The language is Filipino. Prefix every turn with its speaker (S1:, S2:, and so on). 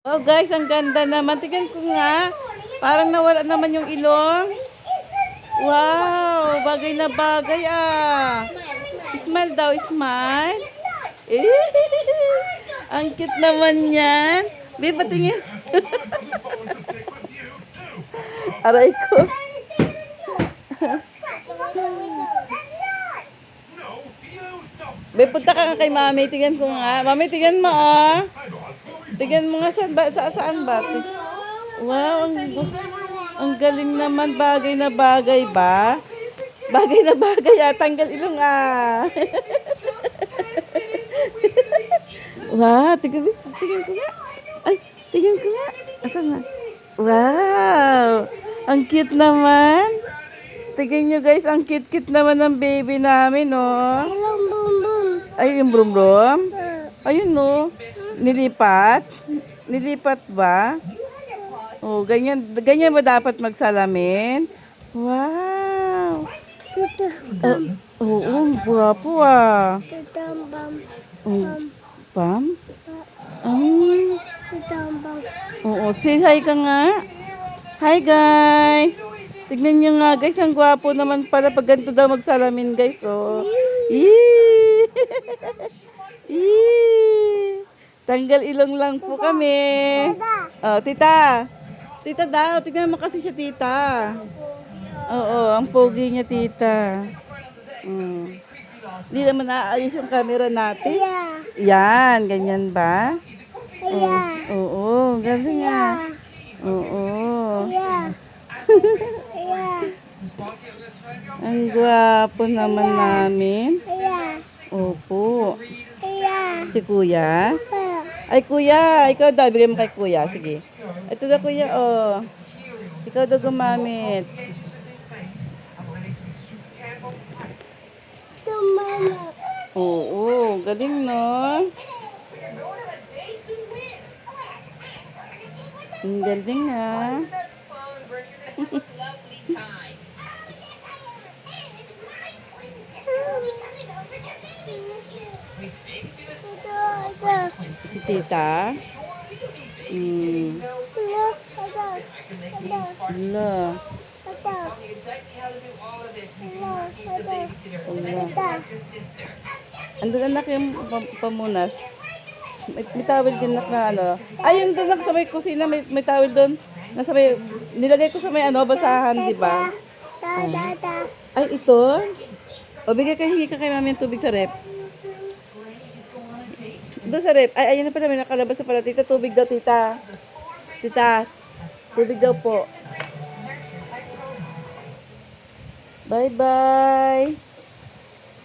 S1: Oh guys, ang ganda naman. Tingnan ko nga. Parang nawala naman yung ilong. Wow, bagay na bagay ah. Smile daw, smile. Eh, ang cute naman yan. Be, patingin. Aray ko. Be, punta ka nga kay mami. Tingnan ko nga. Mami, tingnan mo ah. Tingnan mo nga saan ba? Wow, ang galing naman. Bagay na bagay ba? Bagay na bagay ah. Tanggal ilong ah. Wow, tingnan ko nga. Ay, tingnan ko nga. Asan na? Wow, ang cute naman. Tingnan nyo guys, ang cute-cute naman ng baby namin, oh. Ay, yung brum-brum. Ayun, no. Nilipat? Nilipat ba? Oh, ganyan ba dapat magsalamin? Wow. Oo, guwapo ah. Pam? Oo, say hi ka nga. Hi guys. Tignan nyo nga guys, ang gwapo naman pala pag ganito daw magsalamin guys. Oh. Yee! Yee! Tanggal ilong lang po kami. Oh, tita. Tita daw, tignan mo kasi siya tita. Oo, ang pogi niya tita. Hindi naman naayos yung camera natin. Yan, ganyan ba? Oo, galing nga. Oo. Ang gwapo naman namin. Opo. Si kuya? Ay kuya, ikaw daw, bigay mo kay kuya. Sige. Ito na kuya, oh. Ikaw daw gumamit. Oo, galing no? Ang galing ha. Si tita? Hala. Andun anak yung pamunas. May towel din na ano. Ay, yung doon sa may kusina, may towel doon. Nilagay ko sa may ano, basahan, di ba? Ay, ito? O, hingi ka kay mami ng tubig sa rep. Doon sa rep. Ay, ayun na pala, may nakalabas na pala. Tita, tubig daw, tita. Tita, tubig daw po. Bye-bye.